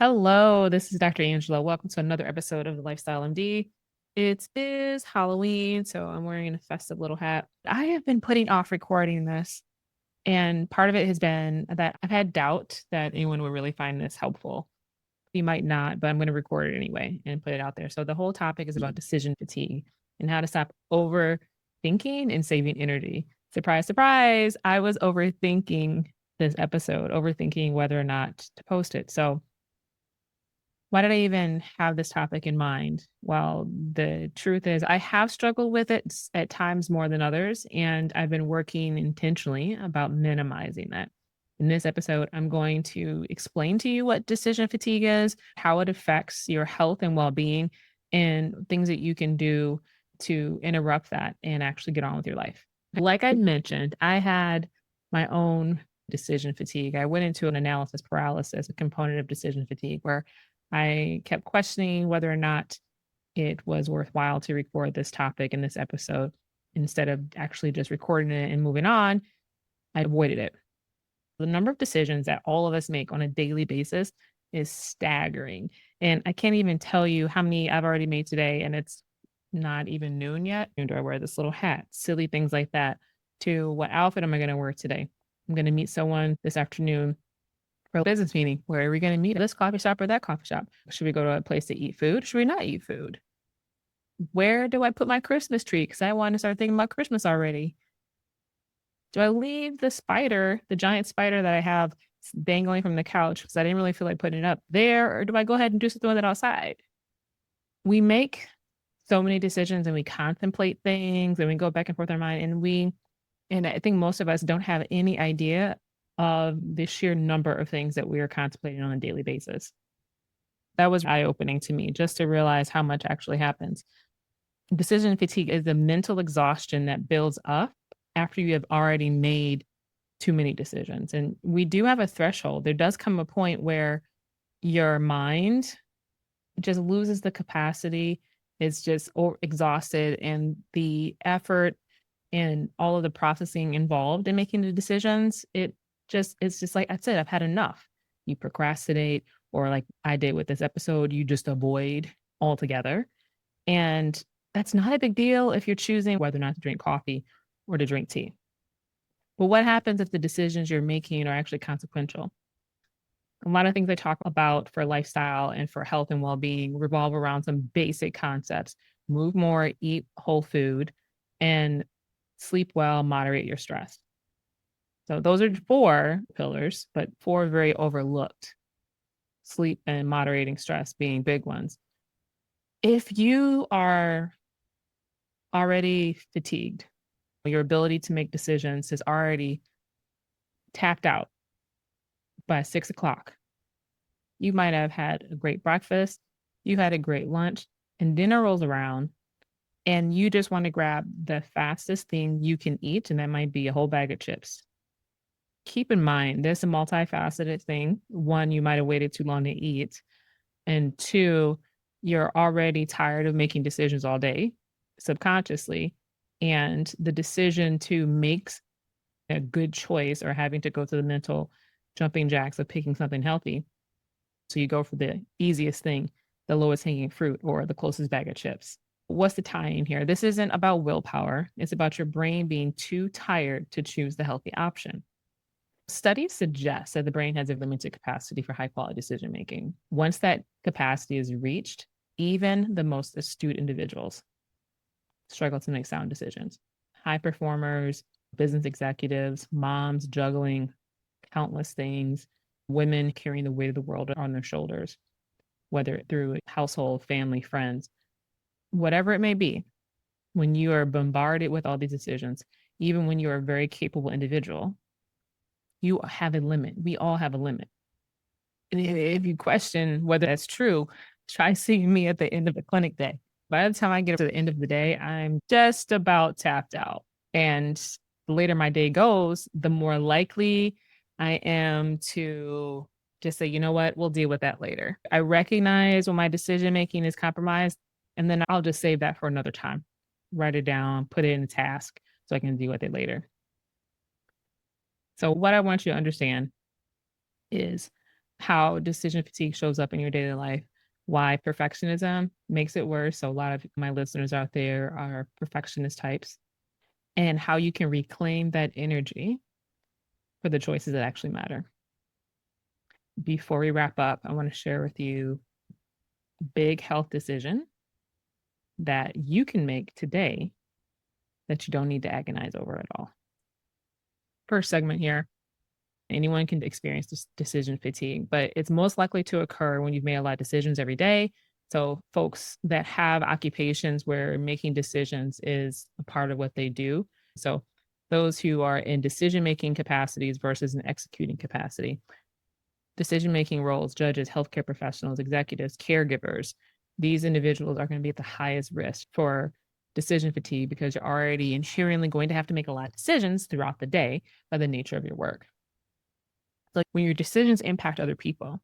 Hello, this is Dr. Angela. Welcome to another episode of the Lifestyle MD. It is Halloween, so I'm wearing a festive little hat. I have been putting off recording this, and part of it has been that I've had doubt that anyone would really find this helpful. You might not, but I'm going to record it anyway and put it out there. So the whole topic is about decision fatigue and how to stop overthinking and saving energy. Surprise, surprise, I was overthinking this episode, overthinking whether or not to post it. So why did I even have this topic in mind? Well, the truth is, I have struggled with it at times more than others, and I've been working intentionally about minimizing that. In this episode, I'm going to explain to you what decision fatigue is, how it affects your health and well being, and things that you can do to interrupt that and actually get on with your life. Like I mentioned, I had my own decision fatigue. I went into an analysis paralysis, a component of decision fatigue, where I kept questioning whether or not it was worthwhile to record this topic in this episode. Instead of actually just recording it and moving on, I avoided it. The number of decisions that all of us make on a daily basis is staggering. And I can't even tell you how many I've already made today, and it's not even noon yet. Do I wear this little hat? Silly things like that. To what outfit am I going to wear today? I'm going to meet someone this afternoon for a business meeting. Where are we going to meet? This coffee shop or that coffee shop? Should we go to a place to eat food? Should we not eat food? Where do I put my Christmas tree? Because I want to start thinking about Christmas already. Do I leave the spider, the giant spider that I have dangling from the couch because I didn't really feel like putting it up there, or do I go ahead and do something with it outside? We make so many decisions and we contemplate things and we go back and forth in our mind and I think most of us don't have any idea of the sheer number of things that we are contemplating on a daily basis. That was eye opening to me just to realize how much actually happens. Decision fatigue is the mental exhaustion that builds up after you have already made too many decisions. And we do have a threshold. There does come a point where your mind just loses the capacity, it's just exhausted, and the effort and all of the processing involved in making the decisions, it's just like I said, I've had enough. You procrastinate, or like I did with this episode, you just avoid altogether. And that's not a big deal if you're choosing whether or not to drink coffee or to drink tea. But what happens if the decisions you're making are actually consequential? A lot of things I talk about for lifestyle and for health and well being revolve around some basic concepts: move more, eat whole food, and sleep well, moderate your stress. So, those are four pillars, but four very overlooked, sleep and moderating stress being big ones. If you are already fatigued, your ability to make decisions is already tapped out by 6 o'clock. You might have had a great breakfast, you had a great lunch, and dinner rolls around, and you just want to grab the fastest thing you can eat, and that might be a whole bag of chips. Keep in mind, there's a multifaceted thing. One, you might have waited too long to eat. And two, you're already tired of making decisions all day subconsciously. And the decision to make a good choice or having to go through the mental jumping jacks of picking something healthy. So you go for the easiest thing, the lowest hanging fruit, or the closest bag of chips. What's the tie in here? This isn't about willpower. It's about your brain being too tired to choose the healthy option. Studies suggest that the brain has a limited capacity for high quality decision making. Once that capacity is reached, even the most astute individuals struggle to make sound decisions. High performers, business executives, moms juggling countless things, women carrying the weight of the world on their shoulders, whether through household, family, friends, whatever it may be. When you are bombarded with all these decisions, even when you're a very capable individual, you have a limit. We all have a limit. And if you question whether that's true, try seeing me at the end of the clinic day. By the time I get to the end of the day, I'm just about tapped out. And the later my day goes, the more likely I am to just say, you know what, we'll deal with that later. I recognize when my decision making is compromised, and then I'll just save that for another time. Write it down, put it in a task so I can deal with it later. So, what I want you to understand is how decision fatigue shows up in your daily life, why perfectionism makes it worse. So, a lot of my listeners out there are perfectionist types, and how you can reclaim that energy for the choices that actually matter. Before we wrap up, I want to share with you a big health decision that you can make today that you don't need to agonize over at all. First segment here, anyone can experience this decision fatigue, but it's most likely to occur when you've made a lot of decisions every day. So, folks that have occupations where making decisions is a part of what they do. So, those who are in decision making capacities versus an executing capacity. Decision making roles, judges, healthcare professionals, executives, caregivers, these individuals are going to be at the highest risk for decision fatigue because you're already inherently going to have to make a lot of decisions throughout the day by the nature of your work. Like when your decisions impact other people,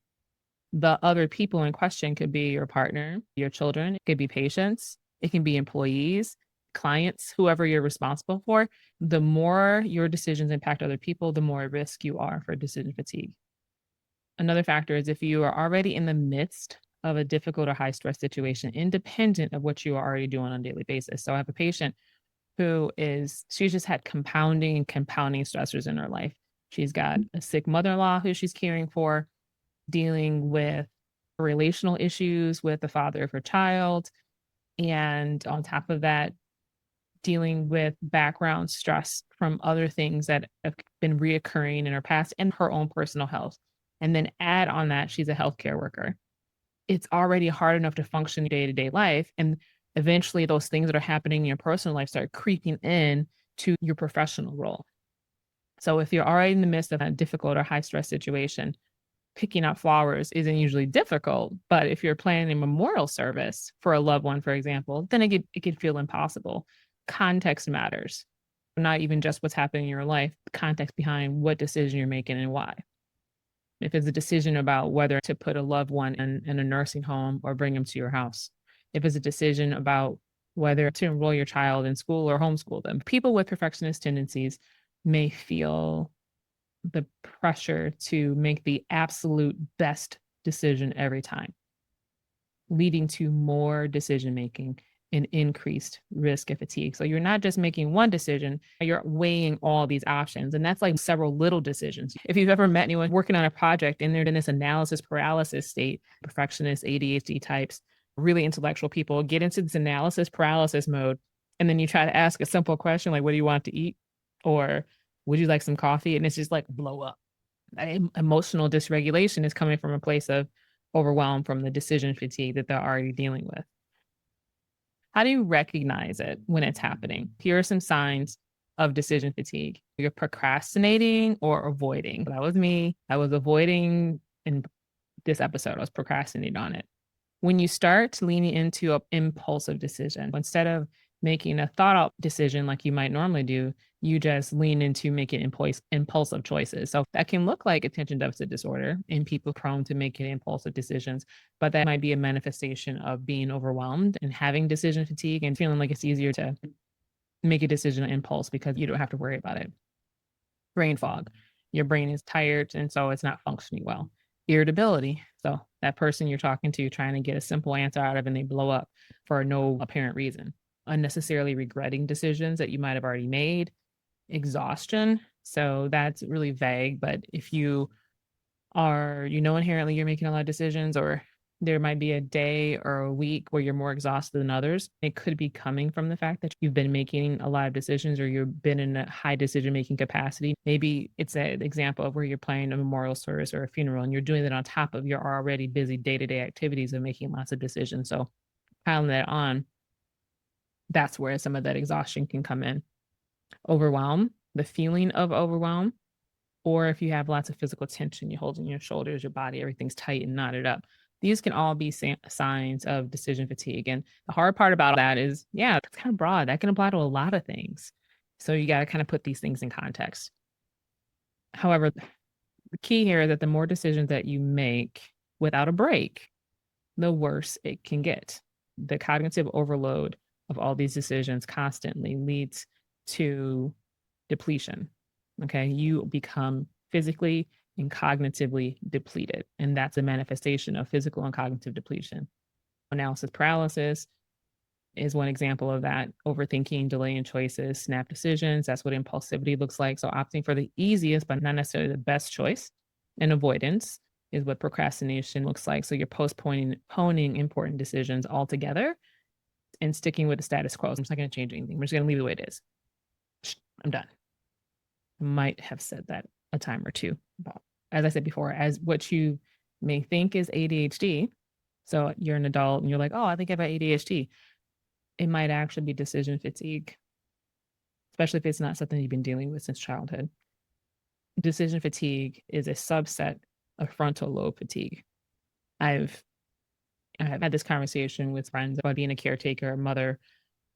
the other people in question could be your partner, your children, it could be patients, it can be employees, clients, whoever you're responsible for. The more your decisions impact other people, the more at risk you are for decision fatigue. Another factor is if you are already in the midst of a difficult or high stress situation, independent of what you are already doing on a daily basis. So I have a patient she's just had compounding and compounding stressors in her life. She's got a sick mother-in-law who she's caring for, dealing with relational issues with the father of her child. And on top of that, dealing with background stress from other things that have been reoccurring in her past and her own personal health. And then add on that, she's a healthcare worker. It's already hard enough to function day to day life. And eventually, those things that are happening in your personal life start creeping in to your professional role. So, if you're already in the midst of a difficult or high stress situation, picking out flowers isn't usually difficult. But if you're planning a memorial service for a loved one, for example, then it could feel impossible. Context matters, not even just what's happening in your life, the context behind what decision you're making and why. If it's a decision about whether to put a loved one in a nursing home or bring them to your house, if it's a decision about whether to enroll your child in school or homeschool them. People with perfectionist tendencies may feel the pressure to make the absolute best decision every time, leading to more decision making and increased risk of fatigue. So you're not just making one decision, you're weighing all these options. And that's like several little decisions. If you've ever met anyone working on a project and they're in this analysis paralysis state, perfectionist, ADHD types, really intellectual people get into this analysis paralysis mode. And then you try to ask a simple question like, what do you want to eat? Or would you like some coffee? And it's just like blow up. Emotional dysregulation is coming from a place of overwhelm from the decision fatigue that they're already dealing with. How do you recognize it when it's happening? Here are some signs of decision fatigue. You're procrastinating or avoiding. That was me. I was avoiding in this episode. I was procrastinating on it. When you start leaning into an impulsive decision, instead of making a thought out decision like you might normally do, you just lean into making impulsive choices. So that can look like attention deficit disorder in people prone to making impulsive decisions, but that might be a manifestation of being overwhelmed and having decision fatigue and feeling like it's easier to make a decision on impulse because you don't have to worry about it. Brain fog. Your brain is tired and so it's not functioning well. Irritability. So that person you're talking to trying to get a simple answer out of and they blow up for no apparent reason. Unnecessarily regretting decisions that you might have already made. Exhaustion. So that's really vague, but if you are, inherently you're making a lot of decisions, or there might be a day or a week where you're more exhausted than others. It could be coming from the fact that you've been making a lot of decisions or you've been in a high decision making capacity. Maybe it's an example of where you're planning a memorial service or a funeral and you're doing it on top of your already busy day to day activities of making lots of decisions. So piling that on, that's where some of that exhaustion can come in. Overwhelm, the feeling of overwhelm, or if you have lots of physical tension, you're holding your shoulders, your body, everything's tight and knotted up. These can all be signs of decision fatigue. And the hard part about that is, yeah, it's kind of broad. That can apply to a lot of things. So you got to kind of put these things in context. However, the key here is that the more decisions that you make without a break, the worse it can get. The cognitive overload of all these decisions constantly leads to depletion. Okay. You become physically and cognitively depleted. And that's a manifestation of physical and cognitive depletion. Analysis paralysis is one example of that. Overthinking, delaying choices, snap decisions. That's what impulsivity looks like. So opting for the easiest, but not necessarily the best choice. And avoidance is what procrastination looks like. So you're postponing important decisions altogether and sticking with the status quo. I'm just not going to change anything. We're just going to leave it the way it is. I'm done. Might have said that a time or two. But as I said before, as what you may think is ADHD. So you're an adult and you're like, oh, I think I have ADHD. It might actually be decision fatigue, especially if it's not something you've been dealing with since childhood. Decision fatigue is a subset of frontal lobe fatigue. I've had this conversation with friends about being a caretaker, a mother,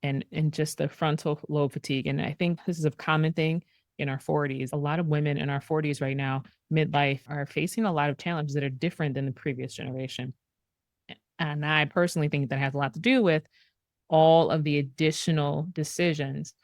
and just the frontal lobe fatigue. And I think this is a common thing in our 40s. A lot of women in our 40s right now, midlife, are facing a lot of challenges that are different than the previous generation. And I personally think that has a lot to do with all of the additional decisions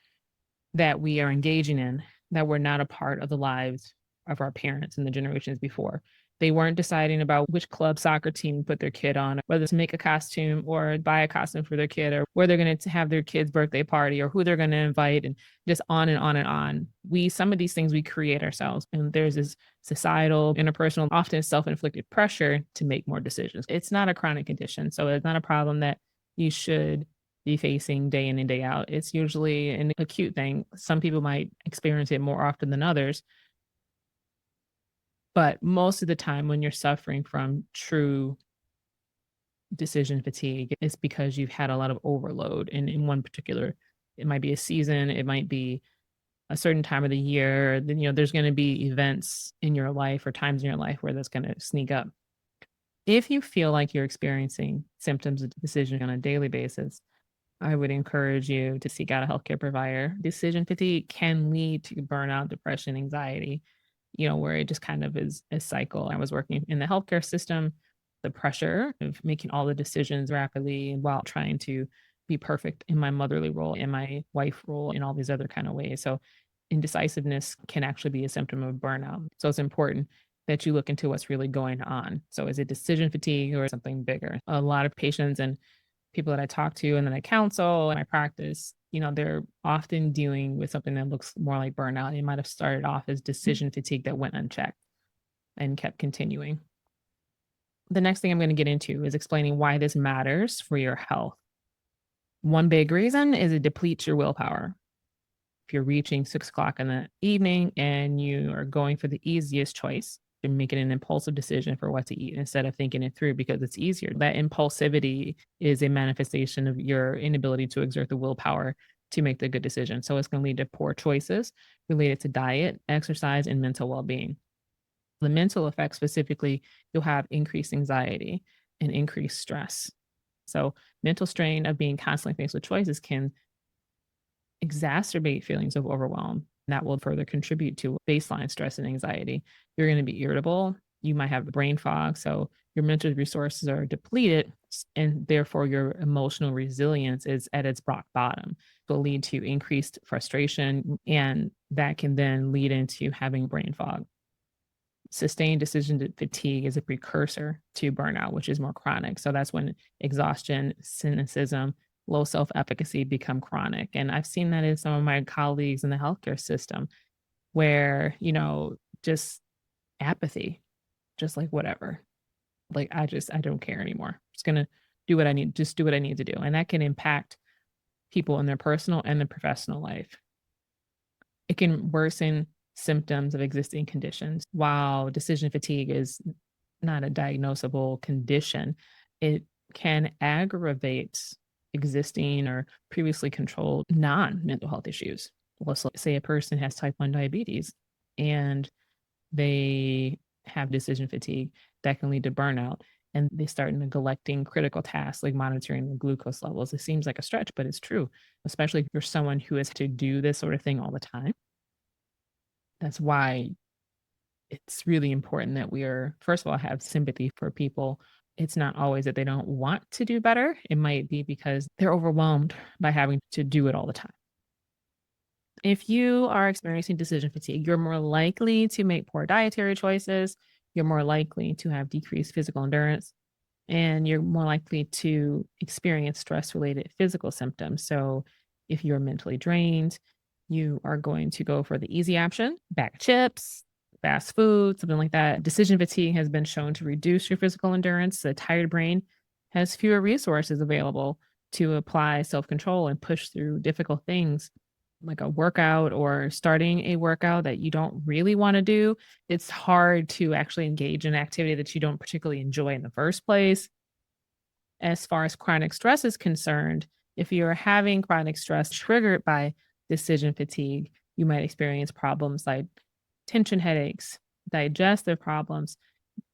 that we are engaging in that were not a part of the lives of our parents and the generations before. They weren't deciding about which club soccer team to put their kid on, whether to make a costume or buy a costume for their kid, or where they're going to have their kid's birthday party, or who they're going to invite, and just on and on and on. Some of these things we create ourselves, and there's this societal, interpersonal, often self-inflicted pressure to make more decisions. It's not a chronic condition, so it's not a problem that you should be facing day in and day out. It's usually an acute thing. Some people might experience it more often than others. But most of the time, when you're suffering from true decision fatigue, it's because you've had a lot of overload in one particular, it might be a season, it might be a certain time of the year. Then, there's going to be events in your life or times in your life where that's going to sneak up. If you feel like you're experiencing symptoms of decision on a daily basis, I would encourage you to seek out a healthcare provider. Decision fatigue can lead to burnout, depression, anxiety, where it just kind of is a cycle. I was working in the healthcare system, the pressure of making all the decisions rapidly while trying to be perfect in my motherly role, in my wife role, in all these other kind of ways. So indecisiveness can actually be a symptom of burnout. So it's important that you look into what's really going on. So is it decision fatigue or something bigger? A lot of patients and people that I talk to and then I counsel and I practice, they're often dealing with something that looks more like burnout. It might have started off as decision fatigue that went unchecked and kept continuing. The next thing I'm going to get into is explaining why this matters for your health. One big reason is it depletes your willpower. If you're reaching 6 o'clock in the evening and you are going for the easiest choice, you're making an impulsive decision for what to eat instead of thinking it through because it's easier. That impulsivity is a manifestation of your inability to exert the willpower to make the good decision. So it's going to lead to poor choices related to diet, exercise, and mental well-being. The mental effects specifically, you'll have increased anxiety and increased stress. So mental strain of being constantly faced with choices can exacerbate feelings of overwhelm. That will further contribute to baseline stress and anxiety. You're going to be irritable. You might have brain fog. So your mental resources are depleted, and therefore your emotional resilience is at its rock bottom. It will lead to increased frustration, and that can then lead into having brain fog. Sustained decision fatigue is a precursor to burnout, which is more chronic. So that's when exhaustion, cynicism, low self-efficacy become chronic. And I've seen that in some of my colleagues in the healthcare system where, just apathy, just like whatever. Like I don't care anymore. I'm just gonna do what I need, just do what I need to do. And that can impact people in their personal and their professional life. It can worsen symptoms of existing conditions. While decision fatigue is not a diagnosable condition, it can aggravate existing or previously controlled non-mental health issues. Let's say a person has type 1 diabetes and they have decision fatigue that can lead to burnout, and they start neglecting critical tasks like monitoring the glucose levels. It seems like a stretch, but it's true, especially if you're someone who has to do this sort of thing all the time. That's why it's really important that we are, first of all, have sympathy for people. It's not always that they don't want to do better. It might be because they're overwhelmed by having to do it all the time. If you are experiencing decision fatigue, you're more likely to make poor dietary choices. You're more likely to have decreased physical endurance, and you're more likely to experience stress related physical symptoms. So, if you're mentally drained, you are going to go for the easy option, bag of chips, fast food, something like that. Decision fatigue has been shown to reduce your physical endurance. The tired brain has fewer resources available to apply self control and push through difficult things like a workout or starting a workout that you don't really want to do. It's hard to actually engage in an activity that you don't particularly enjoy in the first place. As far as chronic stress is concerned, if you're having chronic stress triggered by decision fatigue, you might experience problems like tension headaches, digestive problems,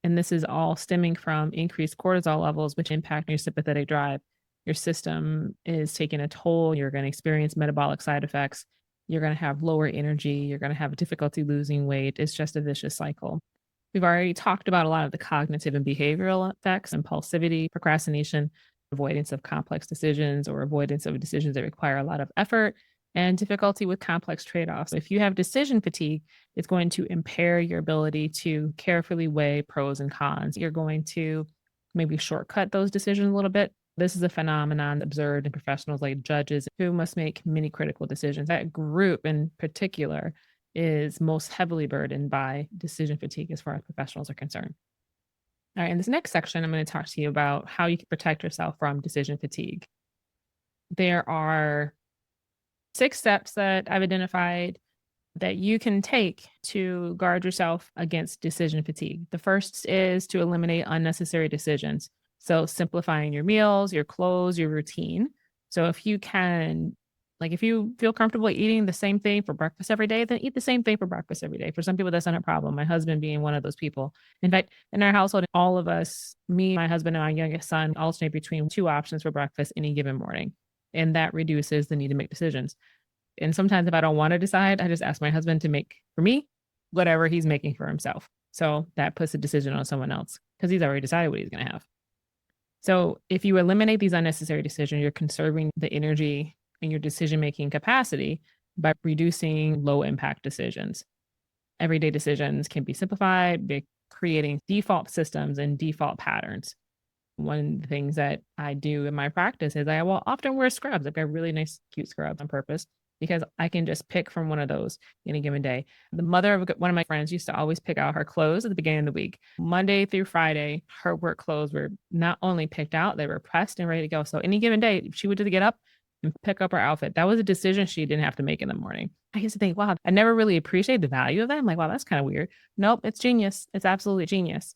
and this is all stemming from increased cortisol levels, which impact your sympathetic drive. Your system is taking a toll. You're going to experience metabolic side effects. You're going to have lower energy. You're going to have difficulty losing weight. It's just a vicious cycle. We've already talked about a lot of the cognitive and behavioral effects, impulsivity, procrastination, avoidance of complex decisions or avoidance of decisions that require a lot of effort, and difficulty with complex trade offs. If you have decision fatigue, it's going to impair your ability to carefully weigh pros and cons. You're going to maybe shortcut those decisions a little bit. This is a phenomenon observed in professionals like judges who must make many critical decisions. That group in particular is most heavily burdened by decision fatigue as far as professionals are concerned. All right, in this next section, I'm going to talk to you about how you can protect yourself from decision fatigue. There are 6 steps that I've identified that you can take to guard yourself against decision fatigue. The first is to eliminate unnecessary decisions. So, simplifying your meals, your clothes, your routine. So, if you can, like, if you feel comfortable eating the same thing for breakfast every day, then eat the same thing for breakfast every day. For some people, that's not a problem. My husband being one of those people. In fact, in our household, all of us, me, my husband, and my youngest son, alternate between 2 options for breakfast any given morning. And that reduces the need to make decisions. And sometimes if I don't want to decide, I just ask my husband to make for me whatever he's making for himself. So that puts the decision on someone else because he's already decided what he's going to have. So if you eliminate these unnecessary decisions, you're conserving the energy in your decision making capacity by reducing low impact decisions. Everyday decisions can be simplified by creating default systems and default patterns. One of the things that I do in my practice is I will often wear scrubs. I've got really nice, cute scrubs on purpose because I can just pick from one of those any given day. The mother of one of my friends used to always pick out her clothes at the beginning of the week. Monday through Friday, her work clothes were not only picked out, they were pressed and ready to go. So any given day, she would just get up and pick up her outfit. That was a decision she didn't have to make in the morning. I used to think, wow, I never really appreciated the value of that. I'm like, wow, that's kind of weird. Nope, it's genius. It's absolutely genius.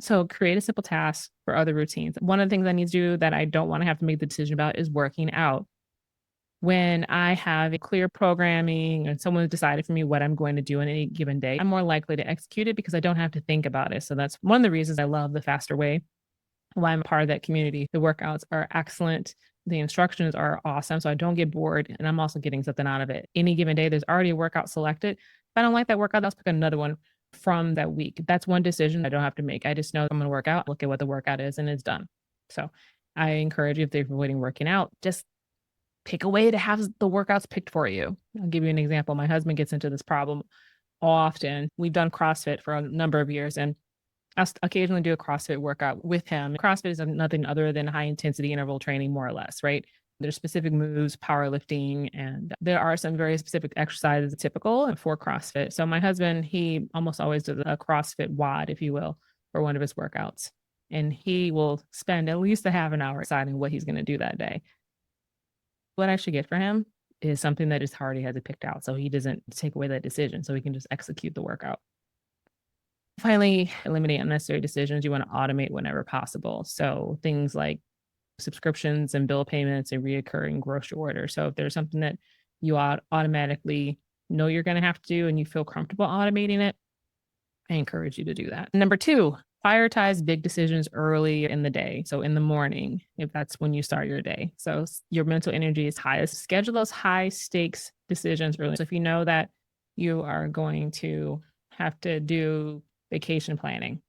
So create a simple task for other routines. One of the things I need to do that I don't want to have to make the decision about is working out. When I have a clear programming and someone has decided for me what I'm going to do in any given day, I'm more likely to execute it because I don't have to think about it. So that's one of the reasons I love the faster way. Why I'm a part of that community. The workouts are excellent. The instructions are awesome. So I don't get bored and I'm also getting something out of it. Any given day, there's already a workout selected. If I don't like that workout, let's pick another one from that week. That's one decision I don't have to make. I just know I'm going to work out, look at what the workout is, and it's done. So I encourage you, if they're avoiding working out, just pick a way to have the workouts picked for you. I'll give you an example. My husband gets into this problem often. We've done CrossFit for a number of years, and I'll occasionally do a CrossFit workout with him. CrossFit is nothing other than high intensity interval training, more or less, right? There's specific moves, powerlifting, and there are some very specific exercises typical for CrossFit. So my husband, he almost always does a CrossFit WOD, if you will, for one of his workouts. And he will spend at least a half an hour deciding what he's going to do that day. What I should get for him is something that his heart he has it picked out. So he doesn't take away that decision. So he can just execute the workout. Finally, eliminate unnecessary decisions. You want to automate whenever possible. So things like subscriptions and bill payments and reoccurring grocery orders. So if there's something that you automatically know you're going to have to do and you feel comfortable automating it, I encourage you to do that. Number 2, prioritize big decisions early in the day. So in the morning, if that's when you start your day. So your mental energy is highest. Schedule those high stakes decisions early. So if you know that you are going to have to do vacation planning,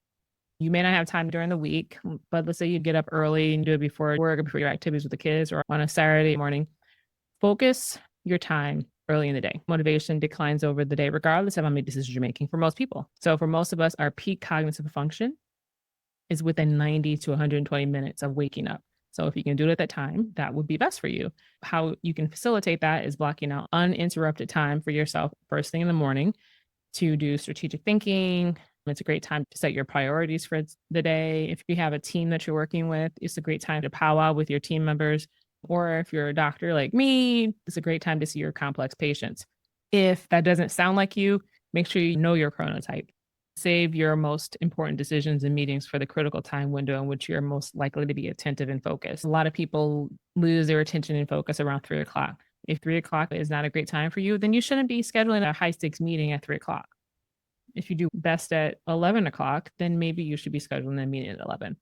you may not have time during the week, but let's say you get up early and do it before work or before your activities with the kids or on a Saturday morning. Focus your time early in the day. Motivation declines over the day, regardless of how many decisions you're making for most people. So for most of us, our peak cognitive function is within 90 to 120 minutes of waking up. So if you can do it at that time, that would be best for you. How you can facilitate that is blocking out uninterrupted time for yourself first thing in the morning to do strategic thinking. It's a great time to set your priorities for the day. If you have a team that you're working with, it's a great time to powwow with your team members. Or if you're a doctor like me, it's a great time to see your complex patients. If that doesn't sound like you, make sure you know your chronotype. Save your most important decisions and meetings for the critical time window in which you're most likely to be attentive and focused. A lot of people lose their attention and focus around 3 o'clock. If 3 o'clock is not a great time for you, then you shouldn't be scheduling a high stakes meeting at 3 o'clock. If you do best at 11 o'clock, then maybe you should be scheduling a meeting at 11.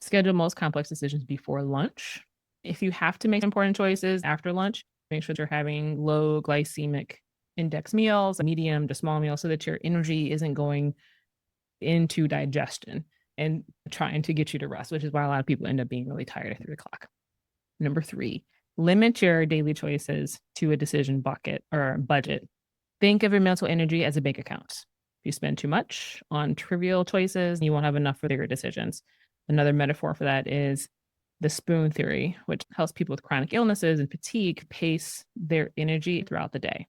Schedule most complex decisions before lunch. If you have to make important choices after lunch, make sure you're having low glycemic index meals, medium to small meals, so that your energy isn't going into digestion and trying to get you to rest, which is why a lot of people end up being really tired at 3 o'clock. Number 3, limit your daily choices to a decision bucket or budget. Think of your mental energy as a bank account. If you spend too much on trivial choices, you won't have enough for bigger decisions. Another metaphor for that is the spoon theory, which helps people with chronic illnesses and fatigue pace their energy throughout the day.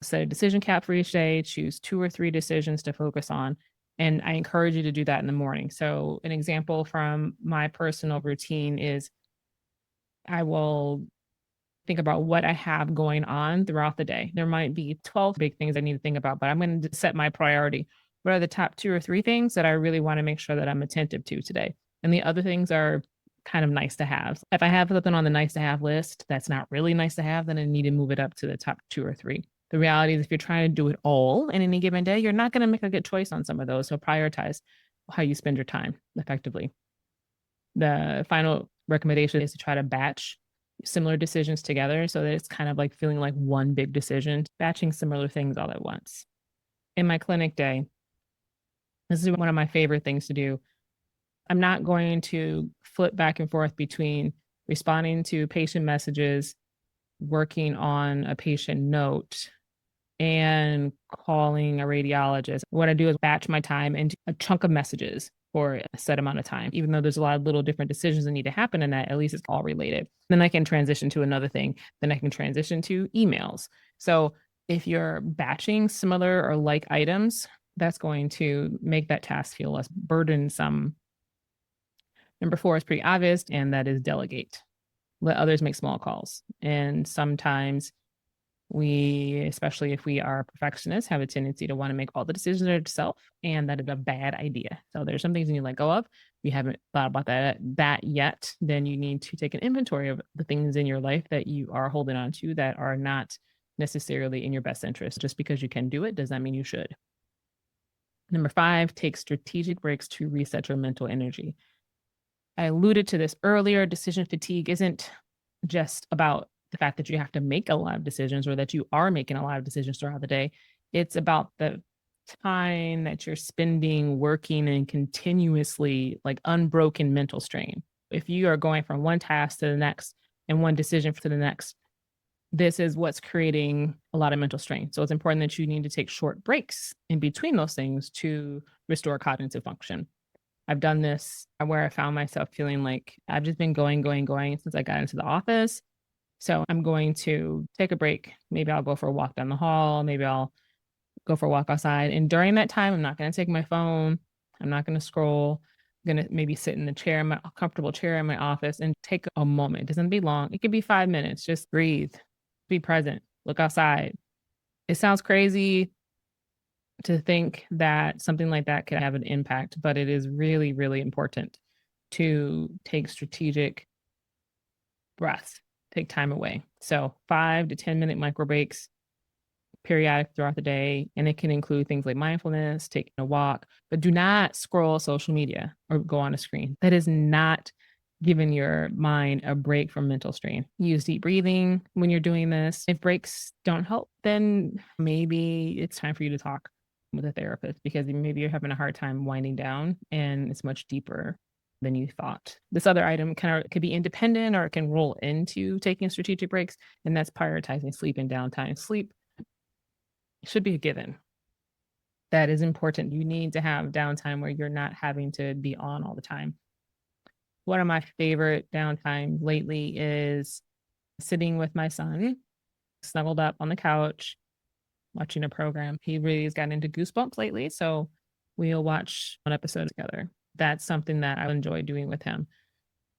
Set a decision cap for each day, choose 2 or 3 decisions to focus on. And I encourage you to do that in the morning. So, an example from my personal routine is I will think about what I have going on throughout the day. There might be 12 big things I need to think about, but I'm going to set my priority. What are the top 2 or 3 things that I really want to make sure that I'm attentive to today? And the other things are kind of nice to have. If I have something on the nice to have list that's not really nice to have, then I need to move it up to the top 2 or 3. The reality is, if you're trying to do it all in any given day, you're not going to make a good choice on some of those. So prioritize how you spend your time effectively. The final recommendation is to try to batch similar decisions together so that it's kind of like feeling like one big decision, batching similar things all at once. In my clinic day, this is one of my favorite things to do. I'm not going to flip back and forth between responding to patient messages, working on a patient note, and calling a radiologist. What I do is batch my time into a chunk of messages for a set amount of time. Even though there's a lot of little different decisions that need to happen in that, at least it's all related. Then I can transition to another thing. Then I can transition to emails. So if you're batching similar or like items, that's going to make that task feel less burdensome. Number 4 is pretty obvious, and that is delegate. Let others make small calls. And sometimes we, especially if we are perfectionists, have a tendency to want to make all the decisions ourselves, and that is a bad idea. So there's some things you need to let go of. If you haven't thought about that yet, then you need to take an inventory of the things in your life that you are holding on to that are not necessarily in your best interest. Just because you can do it does not mean you should. Number 5, take strategic breaks to reset your mental energy. I alluded to this earlier. Decision fatigue isn't just about the fact that you have to make a lot of decisions or that you are making a lot of decisions throughout the day. It's about the time that you're spending working and continuously like unbroken mental strain. If you are going from one task to the next and one decision to the next, this is what's creating a lot of mental strain. So it's important that you need to take short breaks in between those things to restore cognitive function. I've done this where I found myself feeling like I've just been going since I got into the office. So I'm going to take a break. Maybe I'll go for a walk down the hall. Maybe I'll go for a walk outside. And during that time, I'm not going to take my phone. I'm not going to scroll. I'm going to maybe sit in the chair, my comfortable chair in my office, and take a moment. It doesn't be long. It could be 5 minutes. Just breathe, be present, look outside. It sounds crazy to think that something like that could have an impact, but it is really, really important to take strategic breaths, take time away. So 5 to 10-minute micro breaks, periodic throughout the day. And it can include things like mindfulness, taking a walk, but do not scroll social media or go on a screen. That is not giving your mind a break from mental strain. Use deep breathing when you're doing this. If breaks don't help, then maybe it's time for you to talk with a therapist because maybe you're having a hard time winding down and it's much deeper than you thought. This other item could be independent or it can roll into taking strategic breaks, and that's prioritizing sleep and downtime. Sleep should be a given. That is important. You need to have downtime where you're not having to be on all the time. One of my favorite downtime lately is sitting with my son, snuggled up on the couch, watching a program. He really has gotten into Goosebumps lately, so we'll watch one episode together. That's something that I enjoy doing with him.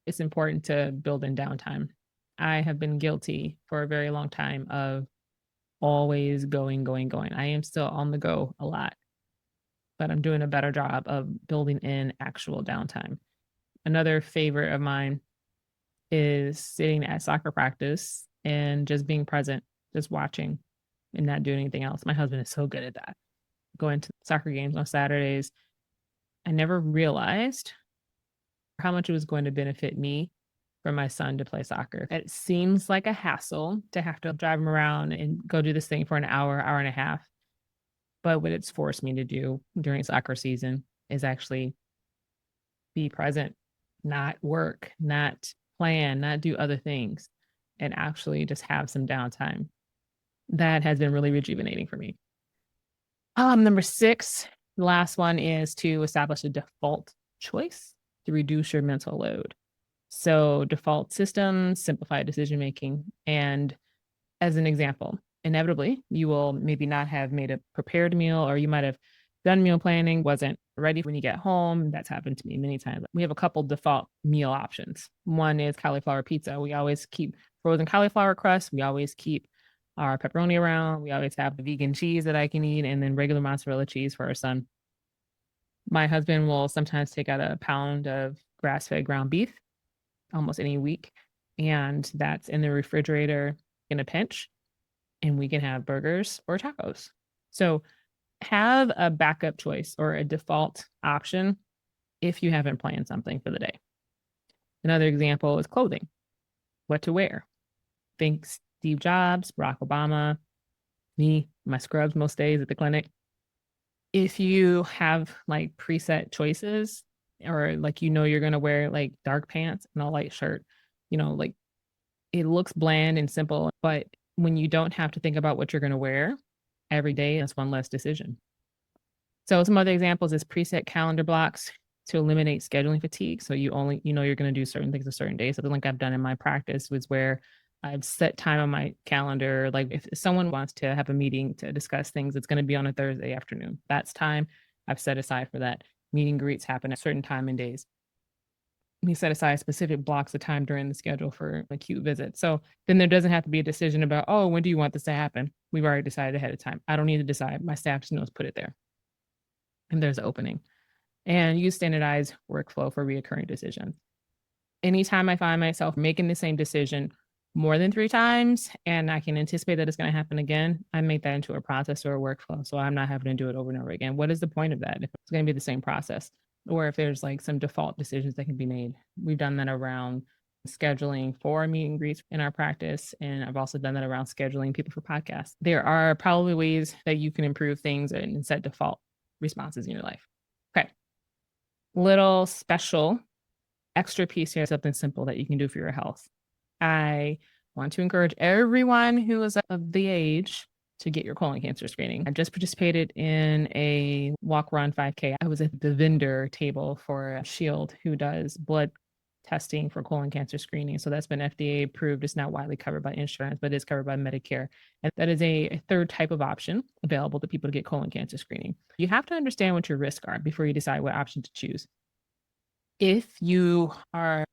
It's important to build in downtime. I have been guilty for a very long time of always going, going, going. I am still on the go a lot, but I'm doing a better job of building in actual downtime. Another favorite of mine is sitting at soccer practice and just being present, just watching and not doing anything else. My husband is so good at that. Going to soccer games on Saturdays. I never realized how much it was going to benefit me for my son to play soccer. It seems like a hassle to have to drive him around and go do this thing for an hour, hour and a half. But what it's forced me to do during soccer season is actually be present, not work, not plan, not do other things, and actually just have some downtime. That has been really rejuvenating for me. Number 6, the last one is to establish a default choice to reduce your mental load. So default systems, simplify decision making. And as an example, inevitably, you will maybe not have made a prepared meal, or you might have done meal planning, wasn't ready when you get home. That's happened to me many times. We have a couple default meal options. One is cauliflower pizza. We always keep frozen cauliflower crust. We always keep our pepperoni around. We always have the vegan cheese that I can eat, and then regular mozzarella cheese for our son. My husband will sometimes take out a pound of grass-fed ground beef almost any week, and that's in the refrigerator in a pinch, and we can have burgers or tacos. So have a backup choice or a default option if you haven't planned something for the day. Another example is clothing, what to wear. Think Steve Jobs, Barack Obama, me, my scrubs most days at the clinic. If you have like preset choices, or like you're going to wear like dark pants and a light shirt, like it looks bland and simple, but when you don't have to think about what you're going to wear every day, that's one less decision. So some other examples is preset calendar blocks to eliminate scheduling fatigue. So you only, you're going to do certain things a certain day. Something like I've done in my practice was where I've set time on my calendar. Like if someone wants to have a meeting to discuss things, it's going to be on a Thursday afternoon. That's time I've set aside for that. Meeting greets happen at certain time and days. We set aside specific blocks of time during the schedule for acute visits. So then there doesn't have to be a decision about, oh, when do you want this to happen? We've already decided ahead of time. I don't need to decide. My staff just knows put it there. And there's an opening. And use standardized workflow for reoccurring decisions. Anytime I find myself making the same decision more than 3 times and I can anticipate that it's going to happen again, I make that into a process or a workflow. So I'm not having to do it over and over again. What is the point of that if it's going to be the same process? Or if there's like some default decisions that can be made. We've done that around scheduling for meet and greets in our practice. And I've also done that around scheduling people for podcasts. There are probably ways that you can improve things and set default responses in your life. Okay. Little special extra piece here, something simple that you can do for your health. I want to encourage everyone who is of the age to get your colon cancer screening. I just participated in a walk run 5K. I was at the vendor table for Shield, who does blood testing for colon cancer screening. So that's been FDA approved. It's not widely covered by insurance, but it's covered by Medicare. And that is a third type of option available to people to get colon cancer screening. You have to understand what your risks are before you decide what option to choose. If you are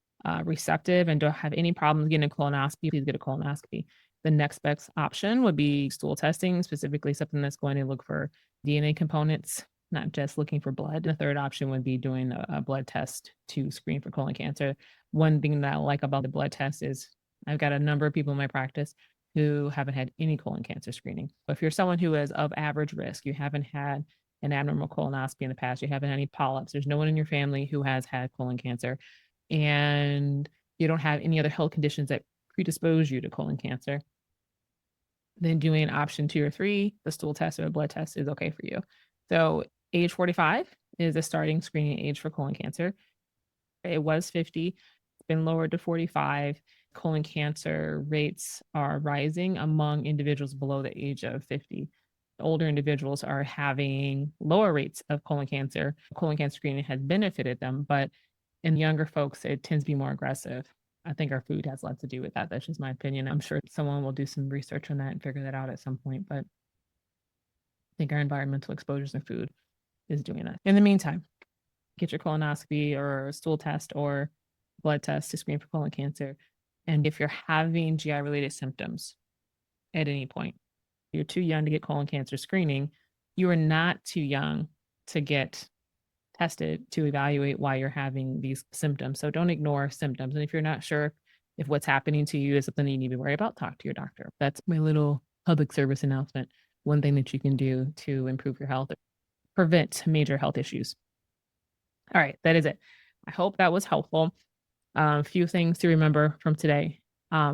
receptive and don't have any problems getting a colonoscopy, please get a colonoscopy. The next best option would be stool testing, specifically something that's going to look for DNA components, not just looking for blood. The third option would be doing a blood test to screen for colon cancer. One thing that I like about the blood test is I've got a number of people in my practice who haven't had any colon cancer screening. But if you're someone who is of average risk, you haven't had an abnormal colonoscopy in the past, you haven't had any polyps, there's no one in your family who has had colon cancer, and you don't have any other health conditions that predispose you to colon cancer, then doing option 2 or 3, the stool test or a blood test, is okay for you. So age 45 is a starting screening age for colon cancer. It was 50, it's been lowered to 45. Colon cancer rates are rising among individuals below the age of 50. Older individuals are having lower rates of colon cancer. Colon cancer screening has benefited them, but in younger folks, it tends to be more aggressive. I think our food has a lot to do with that. That's just my opinion. I'm sure someone will do some research on that and figure that out at some point, but I think our environmental exposures in food is doing that. In the meantime, get your colonoscopy or stool test or blood test to screen for colon cancer. And if you're having GI related symptoms at any point, you're too young to get colon cancer screening, you are not too young to get tested to evaluate why you're having these symptoms. So don't ignore symptoms. And if you're not sure if what's happening to you is something you need to worry about, talk to your doctor. That's my little public service announcement. One thing that you can do to improve your health, prevent major health issues. All right, that is it. I hope that was helpful. A few things to remember from today.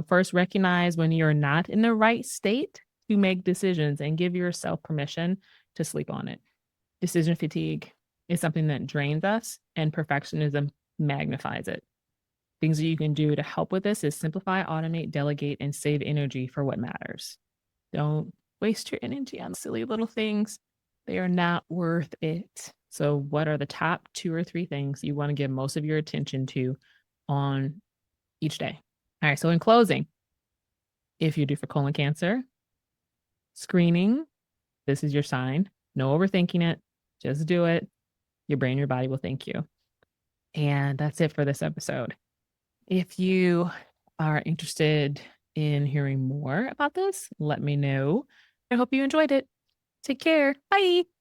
First, recognize when you're not in the right state to make decisions and give yourself permission to sleep on it. Decision fatigue is something that drains us, and perfectionism magnifies it. Things that you can do to help with this is simplify, automate, delegate, and save energy for what matters. Don't waste your energy on silly little things. They are not worth it. So, what are the top 2 or 3 things you want to give most of your attention to on each day? All right. So, in closing, if you're due for colon cancer, screening, this is your sign. No overthinking it. Just do it. Your brain, your body will thank you. And that's it for this episode. If you are interested in hearing more about this, let me know. I hope you enjoyed it. Take care. Bye.